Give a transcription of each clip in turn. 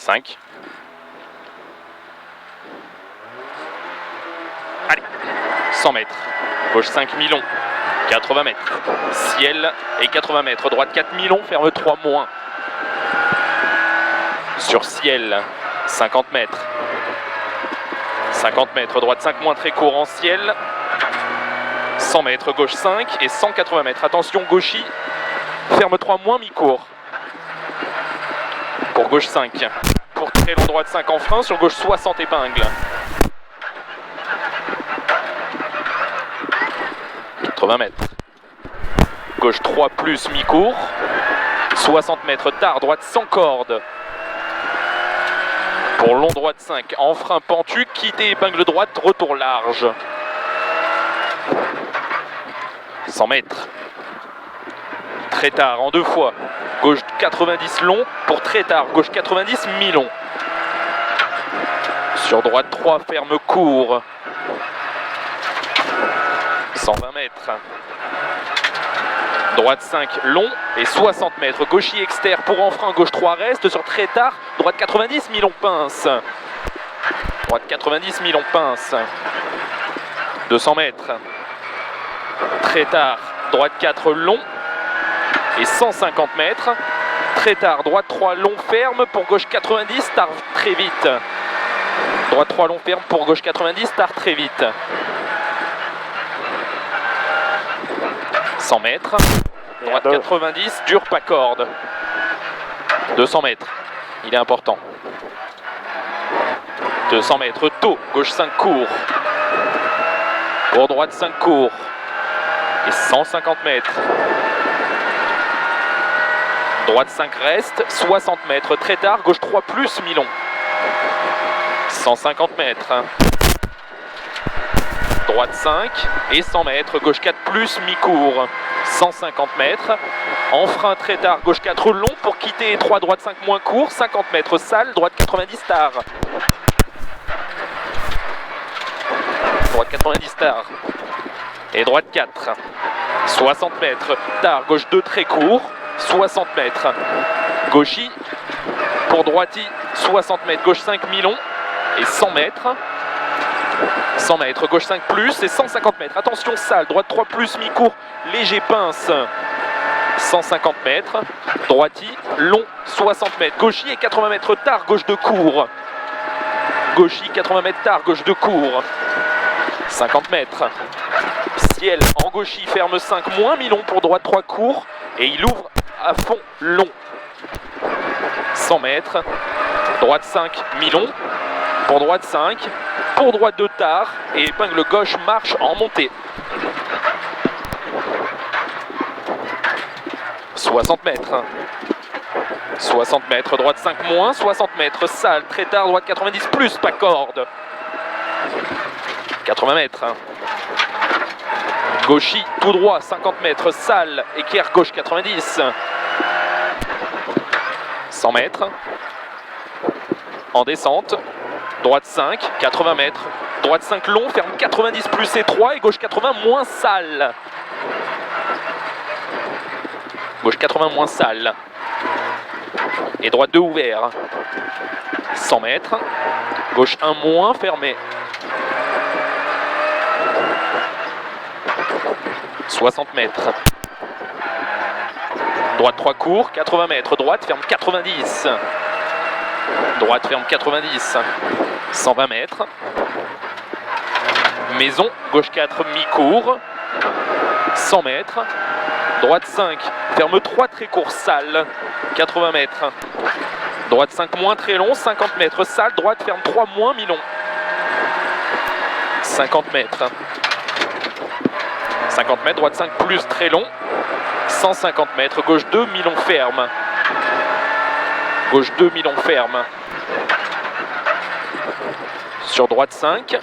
5. Allez, 100 mètres. Gauche 5, mi-long. 80 mètres. Ciel et 80 mètres. Droite 4, mi-long, ferme 3 moins. Sur ciel, 50 mètres. 50 mètres, droite 5 moins, très court en ciel. 100 mètres, gauche 5 et 180 mètres. Attention, gauchis, ferme 3 moins, mi-court. Pour gauche 5. Pour très long, droite 5 en frein, sur gauche 60 épingles. 80 mètres. Gauche 3 plus, mi-court. 60 mètres, tard, droite sans corde. Pour long, droite 5, en frein pentu, quitter épingle droite, retour large. 100 mètres. Très tard, en 2 fois. Gauche 90 long, pour très tard, gauche 90 mi-long. Sur droite 3, ferme court. 120 mètres. Droite 5, long et 60 mètres. Gauchis externe pour en frein, gauche 3 reste. Sur très tard, droite 90, mi-long pince. Droite 90, mi-long pince. 200 mètres. Très tard, droite 4, long et 150 mètres. Très tard, droite 3, long, ferme pour gauche 90, tard très vite. Droite 3, long, ferme pour gauche 90, tard très vite. 100 mètres. Droite 90, dur, pas corde. 200 mètres, il est important. 200 mètres, tôt, gauche 5 court. Pour droite 5 court. Et 150 mètres. Droite 5 reste, 60 mètres, très tard, gauche 3 plus, mi-long. 150 mètres. Droite 5 et 100 mètres, gauche 4 plus, mi-court. 150 mètres. En frein très tard, gauche 4 long pour quitter 3, droite 5 moins court. 50 mètres, sale, droite 90 tard. Droite 90 tard. Et droite 4. 60 mètres, tard, gauche 2 très court. 60 mètres. Gauchis pour droiti, 60 mètres, gauche 5 mi-long et 100 mètres. 100 mètres, gauche 5 plus et 150 mètres. Attention, sale, droite 3 plus, mi-court, léger pince. 150 mètres, droiti, long, 60 mètres. Gauchis et 80 mètres tard, gauche de court. Gauchis, 80 mètres tard, gauche de court. 50 mètres. Ciel en gauchis, ferme 5 moins, mi-long pour droite 3 court. Et il ouvre à fond long. 100 mètres, droite 5, mi-long. Pour droite 5. Pour droite de tard et épingle gauche marche en montée. 60 mètres. 60 mètres, droite 5 moins, 60 mètres, sale, très tard, droite 90 plus, pas corde. 80 mètres. Gauchis, tout droit, 50 mètres, sale, équerre gauche 90. 100 mètres. En descente. Droite 5, 80 mètres. Droite 5 long, ferme 90 plus étroit et gauche 80 moins sale. Gauche 80 moins sale. Et droite 2 ouvert. 100 mètres. Gauche 1 moins, fermé. 60 mètres. Droite 3 court, 80 mètres. Droite ferme 90. Droite ferme 90. 120 mètres. Maison, gauche 4, mi-court. 100 mètres. Droite 5, ferme 3, très court, sale. 80 mètres. Droite 5 moins, très long, 50 mètres, sale. Droite ferme 3 moins, mi-long. 50 mètres. 50 mètres, droite 5 plus, très long. 150 mètres, gauche 2, mi-long ferme. Gauche 2, mi-long ferme. Sur droite 5,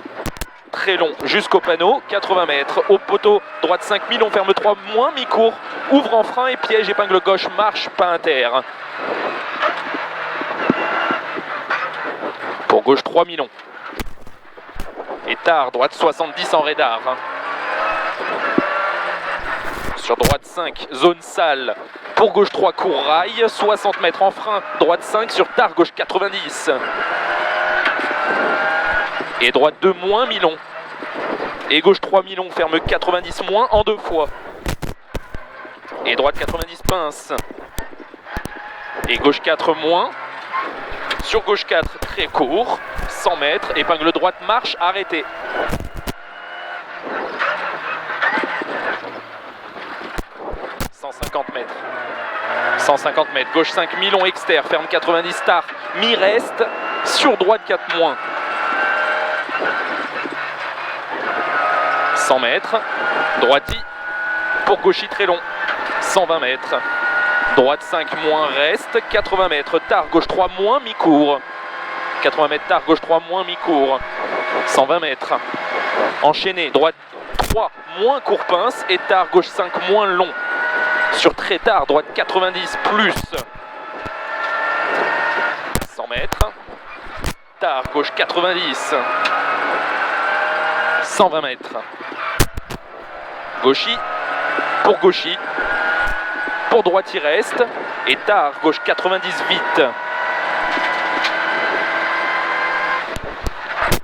très long jusqu'au panneau, 80 mètres. Au poteau, droite 5, mi-long ferme 3, moins mi-court. Ouvre en frein et piège, épingle gauche, marche, pas inter. Pour gauche 3, mi-long. Et tard, droite 70 en radar. Sur droite 5, zone sale. Pour gauche 3, court rail. 60 mètres en frein. Droite 5 sur tard, gauche 90. Et droite 2 moins mi-long. Et gauche 3 mi-long, ferme 90 moins en 2 fois. Et droite 90 pince. Et gauche 4 moins. Sur gauche 4, très court. 100 mètres, épingle droite, marche, arrêtez. « 150 mètres. 150 mètres. Gauche 5, mi-long externe. Ferme 90 tard. Mi-reste. Sur droite 4 moins. 100 mètres. Droiti. Pour gauchi très long. 120 mètres. Droite 5 moins reste. 80 mètres. Tard. Gauche 3 moins mi-court. 80 mètres tard. Gauche 3 moins mi-court. 120 mètres. Enchaîné. Droite 3 moins court pince. Et tard. Gauche 5 moins long. Sur très tard, droite 90 plus 100 mètres. Tard, gauche 90. 120 mètres. Gauchi. Pour gauchi. Pour droite, il reste. Et tard, gauche 90 vite.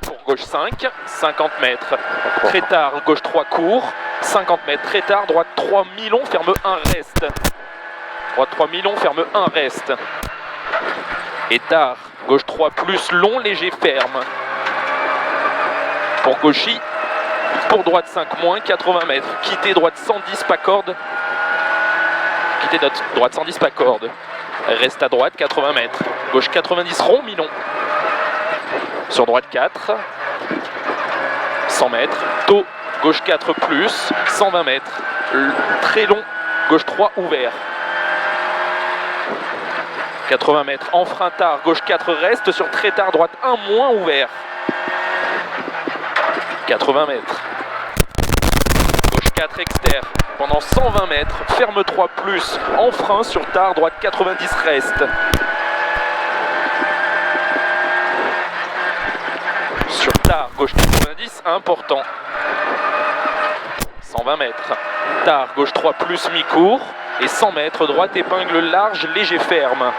Pour gauche 5, 50 mètres. Très tard, gauche 3 court. 50 mètres, très tard, droite 3 mi-long, ferme 1 reste. Droite 3 mi-long, ferme 1 reste. Et tard, gauche 3 plus long, léger, ferme. Pour gauchi, pour droite 5 moins, 80 mètres. Quittez droite 110, pas corde. Quittez droite 110, pas corde. Reste à droite, 80 mètres. Gauche 90, rond, mi-long. Sur droite 4, 100 mètres, tôt. Gauche 4 plus, 120 mètres, très long, gauche 3 ouvert. 80 mètres, en frein tard, gauche 4 reste, sur très tard, droite 1 moins ouvert. 80 mètres. Gauche 4 externe, pendant 120 mètres, ferme 3 plus, en frein sur tard, droite 90 reste. Sur tard, gauche 90, important. 120 mètres. Tard, gauche 3 plus mi-court. Et 100 mètres, droite épingle large, léger ferme.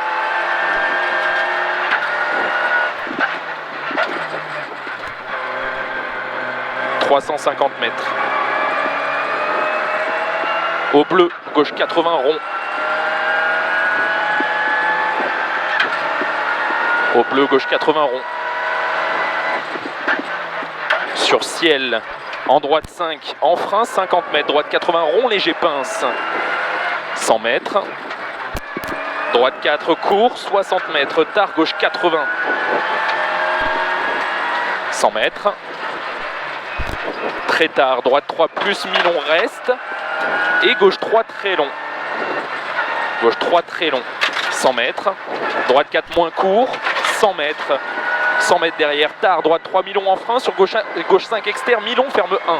« 350 mètres. Au bleu, gauche 80 rond. Au bleu, gauche 80 rond. Sur ciel. En droite 5, en frein 50 mètres, droite 80 rond, léger pince. 100 mètres. Droite 4 court, 60 mètres, tard, gauche 80. 100 mètres. Très tard, droite 3 plus mi-long reste. Et gauche 3 très long. Gauche 3 très long. 100 mètres. Droite 4 moins court, 100 mètres. 100 mètres derrière, tard, droite 3 mi-long en frein, sur gauche 5 externe, mi-long, ferme 1.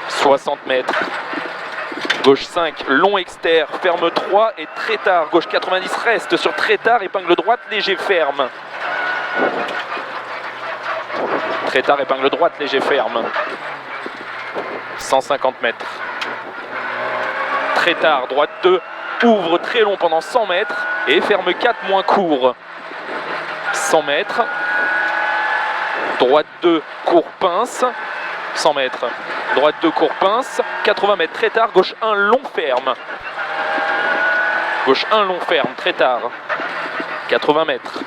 60 mètres. Gauche 5, long externe, ferme 3 et très tard, gauche 90 reste, sur très tard, épingle droite, léger, ferme. Très tard, épingle droite, léger, ferme. 150 mètres. Très tard, droite 2, ouvre très long pendant 100 mètres et ferme 4 moins court. 100 mètres. Droite 2, court pince. 100 mètres. Droite 2, court pince. 80 mètres, très tard. Gauche 1, long ferme. Gauche 1, long ferme, très tard. 80 mètres.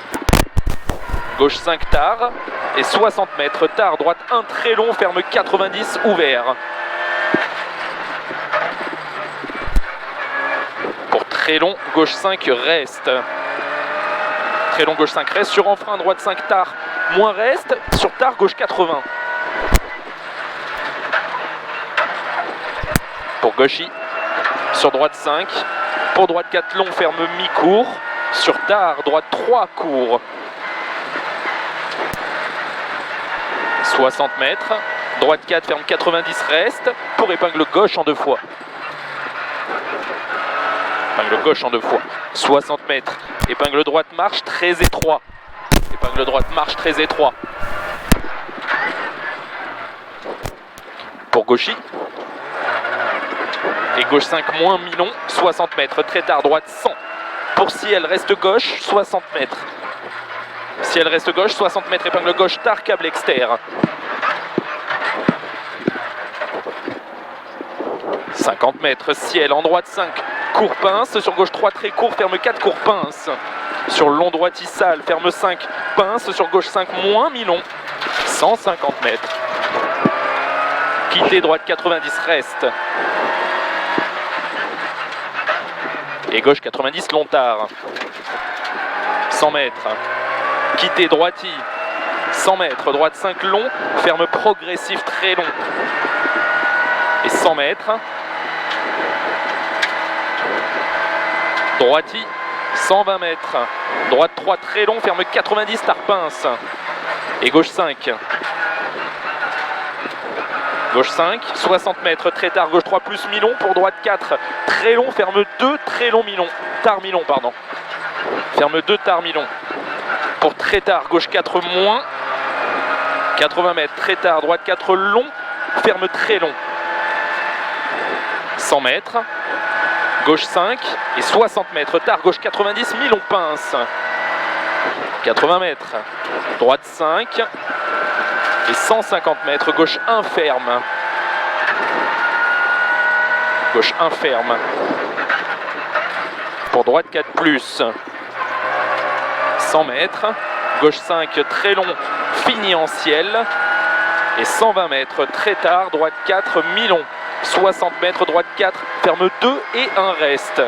Gauche 5, tard. Et 60 mètres, tard. Droite 1, très long, ferme 90, ouvert. Très long, gauche 5 reste. Très long, gauche 5 reste. Sur enfrein, droite 5 tard, moins reste. Sur tard, gauche 80. Pour gauchi. Sur droite 5. Pour droite 4 long, ferme mi-court. Sur tard, droite 3 court. 60 mètres. Droite 4, ferme 90 reste. Pour épingle gauche en 2 fois. Épingle gauche en 2 fois. 60 mètres. Épingle droite marche très étroit. Épingle droite marche très étroit. pour Gauchy. Et gauche 5 moins Milon, 60 mètres. Très tard, droite 100. Pour Ciel, reste gauche, 60 mètres. Ciel reste gauche, 60 mètres, épingle gauche, tard, câble externe. 50 mètres, Ciel en droite 5, court pince, sur gauche 3 très court, ferme 4, court pince. Sur long droite Issal, ferme 5, pince, sur gauche 5 moins Milon, 150 mètres. Quitter droite 90, reste. Et gauche 90, long tard. 100 mètres. Quitter droiti, 100 mètres, droite 5 long, ferme progressif très long. Et 100 mètres. Droiti, 120 mètres. Droite 3 très long, ferme 90, tard pince. Et gauche 5. Gauche 5, 60 mètres, très tard, gauche 3 plus Milon, pour droite 4, très long, ferme 2, très long Milon. Tard Milon, pardon. Ferme 2, tard Milon. Pour très tard, gauche 4 moins, 80 mètres, très tard, droite 4 long, ferme très long. 100 mètres, gauche 5 et 60 mètres, tard, gauche 90, Milon pince. 80 mètres, droite 5 et 150 mètres, gauche 1 ferme. Gauche 1 ferme. Pour droite 4 plus. 100 mètres, gauche 5 très long, fini en ciel. Et 120 mètres, très tard, droite 4, Milon. 60 mètres, droite 4, ferme 2 et 1 reste.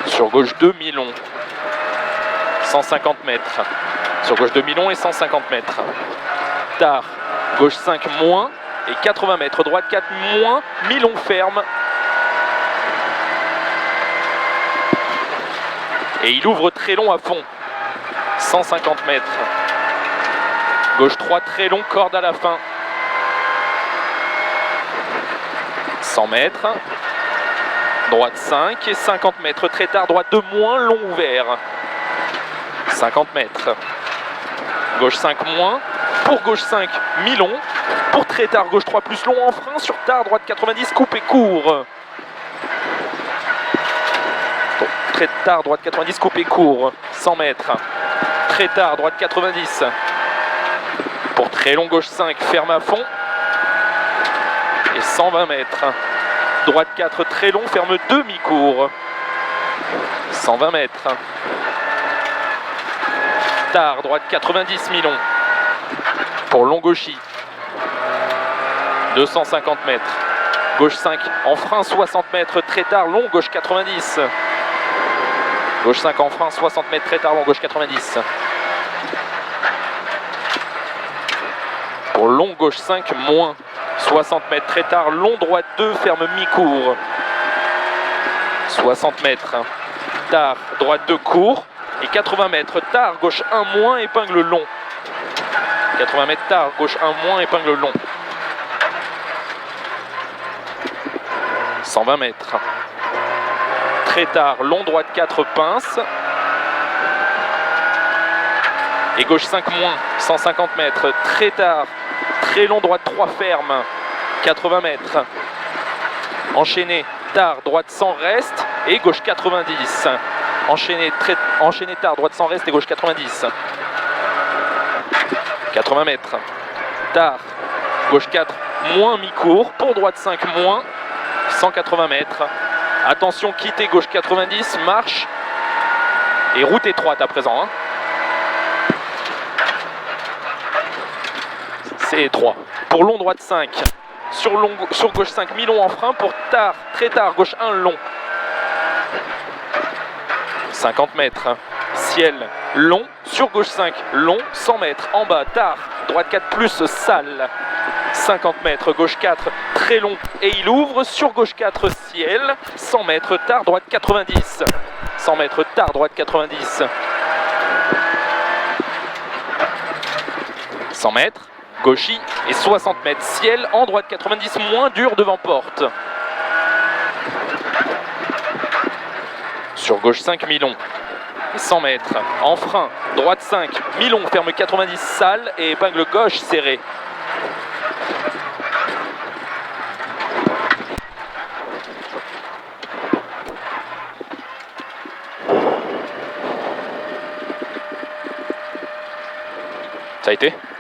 Sur gauche 2, Milon. 150 mètres. Sur gauche 2, Milon et 150 mètres. Tard, gauche 5 moins et 80 mètres, droite 4 moins, Milon ferme. Et il ouvre très long à fond. 150 mètres. Gauche 3 très long, corde à la fin. 100 mètres. Droite 5 et 50 mètres. Très tard, droite 2 moins, long ouvert. 50 mètres. Gauche 5 moins. Pour gauche 5, Milon. Pour très tard, gauche 3 plus long en frein. Sur tard, droite 90, coupé court. Très tard, droite 90, coupé court. 100 mètres. Très tard, droite 90. Pour très long, gauche 5, ferme à fond. Et 120 mètres. Droite 4, très long, ferme demi-court. 120 mètres. Tard, droite 90, Milon. Pour long gauchy. 250 mètres. Gauche 5, en frein 60 mètres, très tard, long, gauche 90. Gauche 5 en frein, 60 mètres, très tard, long, gauche 90. Pour long, gauche 5, moins. 60 mètres, très tard, long, droite 2, ferme mi-court. 60 mètres. Tard, droite 2, court. Et 80 mètres, tard, gauche 1, moins, épingle long. 80 mètres, tard, gauche 1, moins, épingle long. 120 mètres. Très tard, long, droite 4, pince. Et gauche 5 moins, 150 mètres. Très tard, très long, droite 3, ferme. 80 mètres. Enchaîné, tard, droite 100, reste. Et gauche 90. Enchaîné tard, droite 100, reste et gauche 90. 80 mètres. Tard, gauche 4, moins mi-court. Pour droite 5, moins. 180 mètres. Attention, quitter gauche 90, marche. Et route étroite à présent. Hein. C'est étroit. Pour long, droite 5. Sur gauche 5, Milon en frein. Pour tard, très tard, gauche 1, long. 50 mètres. Ciel, long. Sur gauche 5, long. 100 mètres. En bas, tard. Droite 4 plus, sale. 50 mètres, gauche 4, très long. Et il ouvre sur gauche 4, ciel. 100 mètres, tard, droite 90. 100 mètres, tard, droite 90. 100 mètres, gauchy. Et 60 mètres, ciel. En droite 90, moins dur devant porte. Sur gauche 5, Milon. 100 mètres. En frein, droite 5, Milon ferme 90 sale et épingle gauche serrée. Ça a été ?